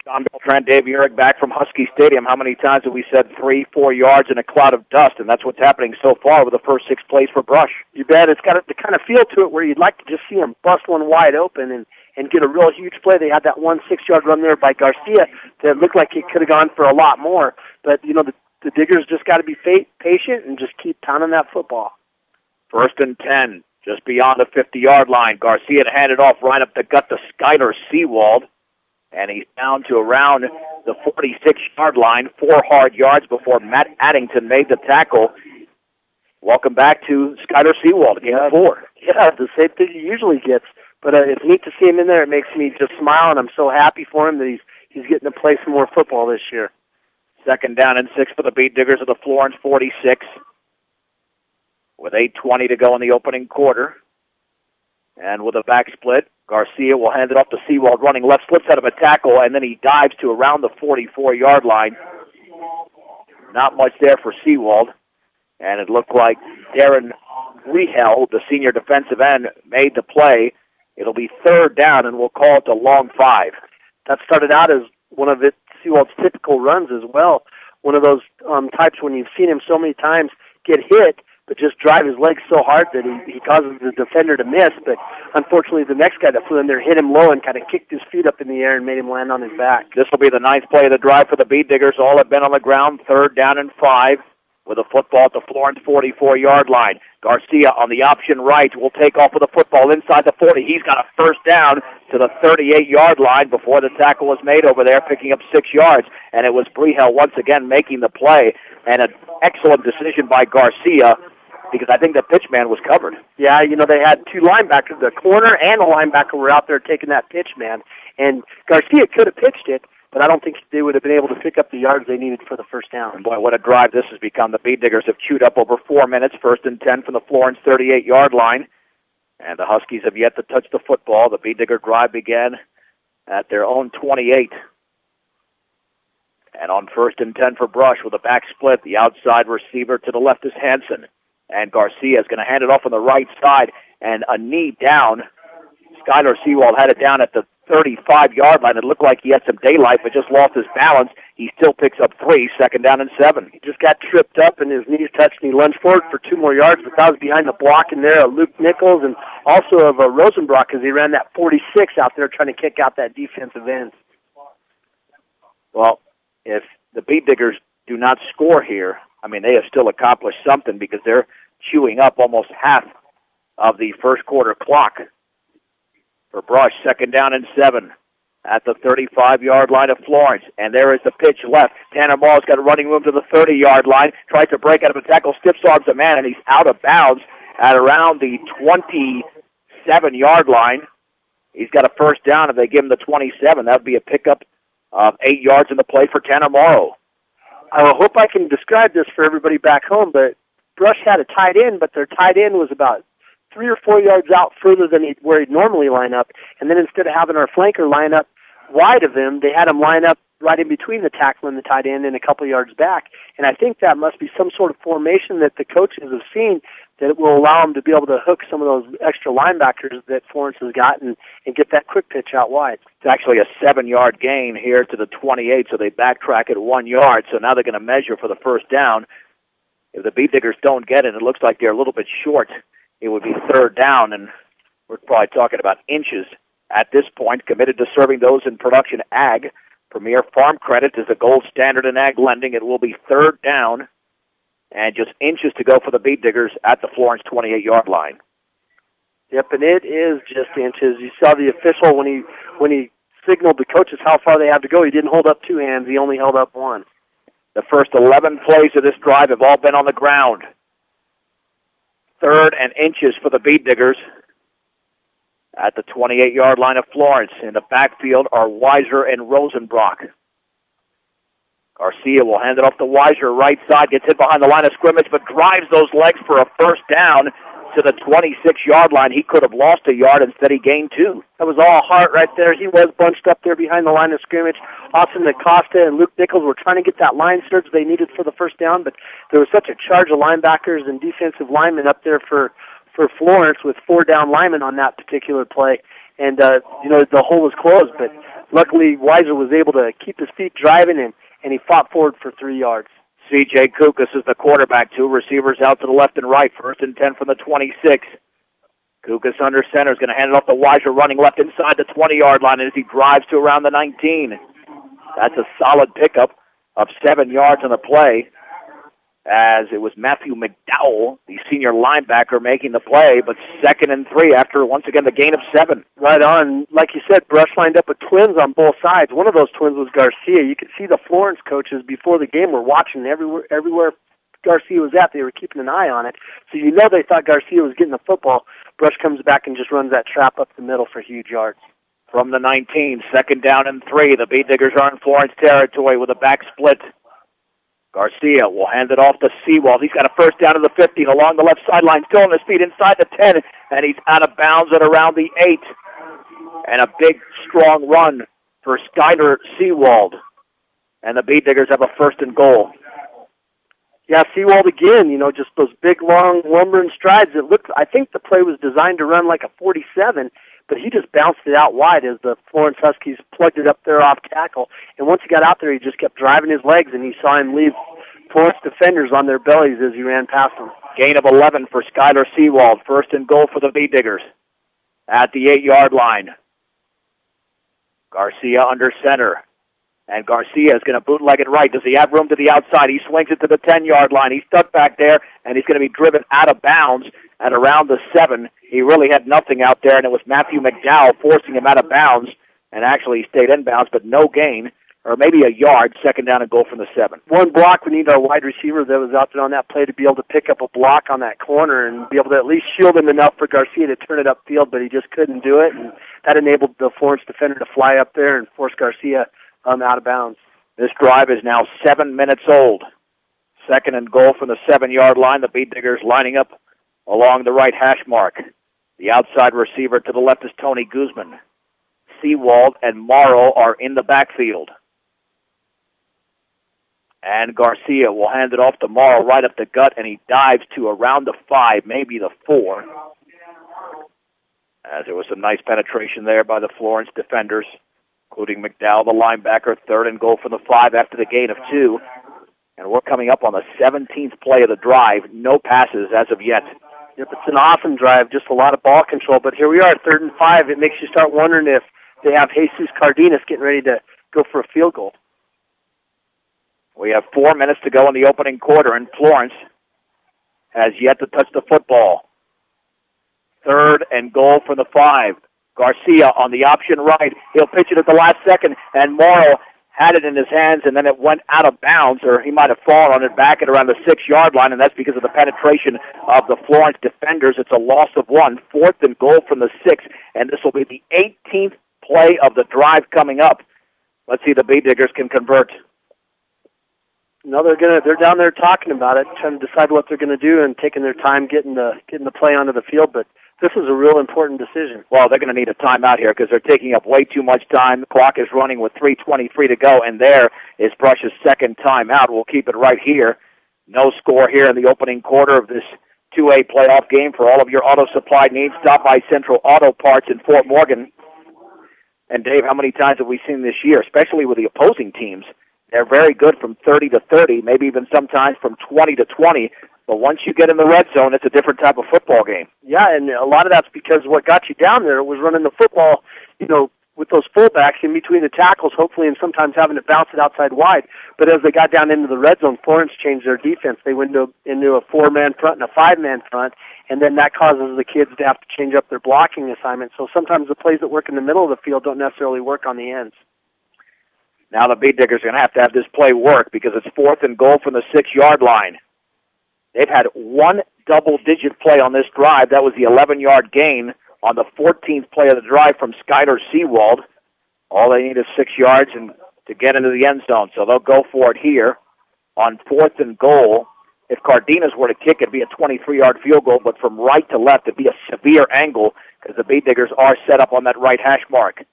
Don Beltran, Dave Urick back from Husky Stadium. How many times have we said 3-4 yards in a cloud of dust? And that's what's happening so far with the first 6 plays for Brush. You bet. It's got the kind of feel to it where you'd like to just see him bust one wide open and get a real huge play. They had that 1 6-yard run there by Garcia that looked like it could have gone for a lot more. But, the Diggers just got to be patient and just keep pounding that football. 1st and 10, just beyond the 50-yard line. Garcia handed off right up the gut to Skyler Seawald. And he's down to around the 46-yard line, 4 hard yards before Matt Addington made the tackle. Welcome back to Skyler Seawald, game 4. Yeah, the same thing he usually gets. But it's neat to see him in there. It makes me just smile, and I'm so happy for him that he's getting to play some more football this year. 2nd down and 6 for the Beat Diggers of the Florence 46. With 8:20 to go in the opening quarter. And with a back split, Garcia will hand it off to Seawald, running left, slips out of a tackle, and then he dives to around the 44-yard line. Not much there for Seawald. And it looked like Darren Rehel, the senior defensive end, made the play. It'll be 3rd down, and we'll call it the long 5. That started out as one of Seawald's typical runs as well. One of those types when you've seen him so many times get hit, but just drive his legs so hard that he causes the defender to miss. But unfortunately, the next guy that flew in there hit him low and kind of kicked his feet up in the air and made him land on his back. This will be the 9th play of the drive for the Beat Diggers. All have been on the ground, 3rd down and 5. With a football at the Florence 44-yard line. Garcia on the option right will take off with the football inside the 40. He's got a 1st down to the 38-yard line before the tackle was made over there, picking up 6 yards. And it was Brehel once again making the play. And an excellent decision by Garcia, because I think the pitch man was covered. Yeah, they had 2 linebackers. The corner and the linebacker were out there taking that pitch man. And Garcia could have pitched it, but I don't think they would have been able to pick up the yards they needed for the 1st down. And boy, what a drive this has become. The Beat Diggers have chewed up over 4 minutes, 1st and 10 from the Florence 38-yard line. And the Huskies have yet to touch the football. The Beat Digger drive began at their own 28. And on 1st and 10 for Brush with a back split, the outside receiver to the left is Hansen. And Garcia is going to hand it off on the right side, and a knee down. Skyler Seawald had it down at the 35-yard line. It looked like he had some daylight, but just lost his balance. He still picks up 3, 2nd down and 7. He just got tripped up, and his knees touched, and he lunged forward for 2 more yards, but that was behind the block in there of Luke Nichols and also of Rosenbrock as he ran that 46 out there trying to kick out that defensive end. Well, if the Beat Diggers do not score here, they have still accomplished something because they're chewing up almost half of the first quarter clock. For Brush, 2nd down and 7 at the 35-yard line of Florence. And there is the pitch left. Tanner Morrow's got a running room to the 30-yard line. Tries to break out of a tackle, stiff arms a man, and he's out of bounds at around the 27-yard line. He's got a 1st down. If they give him the 27, that would be a pickup of 8 yards in the play for Tanner Morrow. I hope I can describe this for everybody back home, but Brush had a tight end, but their tight end was about 3 or 4 yards out further than where he'd normally line up. And then instead of having our flanker line up wide of him, they had him line up right in between the tackle and the tight end and a couple yards back. And I think that must be some sort of formation that the coaches have seen that will allow them to be able to hook some of those extra linebackers that Florence has gotten and get that quick pitch out wide. It's actually a 7-yard gain here to the 28, so they backtrack at 1 yard. So now they're going to measure for the 1st down. If the Beat Diggers don't get it, it looks like they're a little bit short. It would be 3rd down, and we're probably talking about inches at this point. Committed to serving those in production ag. Premier Farm Credit is the gold standard in ag lending. It will be 3rd down, and just inches to go for the Beat Diggers at the Florence 28-yard line. Yep, and it is just inches. You saw the official when he signaled the coaches how far they have to go. He didn't hold up 2 hands. He only held up 1. The first 11 plays of this drive have all been on the ground. 3rd and inches for the Beat Diggers at the 28-yard line of Florence. In the backfield are Weiser and Rosenbrock. Garcia will hand it off to Weiser, right side, gets hit behind the line of scrimmage, but drives those legs for a 1st down to the 26-yard line. He could have lost a yard. Instead, he gained 2. That was all heart right there. He was bunched up there behind the line of scrimmage. Austin Acosta and Luke Nichols were trying to get that line surge they needed for the 1st down, but there was such a charge of linebackers and defensive linemen up there for Florence with 4 down linemen on that particular play. and the hole was closed. But luckily, Weiser was able to keep his feet driving, and he fought forward for 3 yards. C.J. Kukas is the quarterback. 2 receivers out to the left and right. 1st and 10 from the 26. Kukas under center is going to hand it off to Weiser, running left inside the 20-yard line as he drives to around the 19. That's a solid pickup of 7 yards on the play, as it was Matthew McDowell, the senior linebacker, making the play, but 2nd and 3 after, once again, the gain of 7. Right on. Like you said, Brush lined up with twins on both sides. One of those twins was Garcia. You could see the Florence coaches before the game were watching everywhere Garcia was at. They were keeping an eye on it. So you know they thought Garcia was getting the football. Brush comes back and just runs that trap up the middle for huge yards. From the 19, 2nd down and 3. The Beat Diggers are in Florence territory with a back split. Garcia will hand it off to Seawald. He's got a 1st down to the 15 along the left sideline, still on his feet inside the 10, and he's out of bounds at around the 8. And a big, strong run for Skyler Seawald. And the Beat Diggers have a 1st and goal. Yeah, Seawald again, just those big, long, lumbering strides. I think the play was designed to run like a 47, but he just bounced it out wide as the Florence Huskies plugged it up there off tackle. And once he got out there, he just kept driving his legs, and he saw him leave Florence defenders on their bellies as he ran past them. Gain of 11 for Skyler Seawald. 1st and goal for the Beat Diggers at the 8-yard line. Garcia under center. And Garcia is going to bootleg it right. Does he have room to the outside? He swings it to the 10-yard line. He's stuck back there, and he's going to be driven out of bounds at around the 7. He really had nothing out there, and it was Matthew McDowell forcing him out of bounds. And actually he stayed in bounds, but no gain, or maybe a yard. 2nd down and goal from the 7. One block. We need our wide receiver that was out there on that play to be able to pick up a block on that corner and be able to at least shield him enough for Garcia to turn it upfield, but he just couldn't do it, and that enabled the Florence defender to fly up there and force Garcia out of bounds. This drive is now 7 minutes old. 2nd and goal from the 7-yard line. The Beat Diggers lining up along the right hash mark. The outside receiver to the left is Tony Guzman. Seawald and Morrow are in the backfield. And Garcia will hand it off to Morrow right up the gut, and he dives to around the 5, maybe the 4. As there was some nice penetration there by the Florence defenders, including McDowell, the linebacker. 3rd and goal from the 5 after the gain of 2. And we're coming up on the 17th play of the drive. No passes as of yet. Yep, it's an awesome drive, just a lot of ball control. But here we are, 3rd and 5. It makes you start wondering if they have Jesus Cardenas getting ready to go for a field goal. We have 4 minutes to go in the opening quarter, and Florence has yet to touch the football. 3rd and goal from the 5. Garcia on the option right. He'll pitch it at the last second, and Morrow had it in his hands, and then it went out of bounds, or he might have fallen on it back at around the 6-yard line, and that's because of the penetration of the Florence defenders. It's a loss of 1. 4th and goal from the 6, and this will be the 18th play of the drive coming up. Let's see if the Beat Diggers can convert. No, they're down there talking about it, trying to decide what they're going to do and taking their time getting the play onto the field, but this is a real important decision. Well, they're going to need a timeout here because they're taking up way too much time. The clock is running with 3:23 to go, and there is Brush's 2nd timeout. We'll keep it right here. No score here in the opening quarter of this 2A playoff game. For all of your auto supply needs, stop by Central Auto Parts in Fort Morgan. And, Dave, how many times have we seen this year, especially with the opposing teams? They're very good from 30 to 30, maybe even sometimes from 20 to 20. But once you get in the red zone, it's a different type of football game. Yeah, and a lot of that's because what got you down there was running the football, with those fullbacks in between the tackles, hopefully, and sometimes having to bounce it outside wide. But as they got down into the red zone, Florence changed their defense. They went into a 4-man front and a 5-man front, and then that causes the kids to have to change up their blocking assignments. So sometimes the plays that work in the middle of the field don't necessarily work on the ends. Now the Beat Diggers are going to have this play work because it's 4th and goal from the 6-yard line. They've had one double-digit play on this drive. That was the 11-yard gain on the 14th play of the drive from Skyler Seawald. All they need is 6 yards and to get into the end zone. So they'll go for it here on 4th and goal. If Cardenas were to kick, it'd be a 23-yard field goal, but from right to left, it'd be a severe angle because the Beat Diggers are set up on that right hash mark.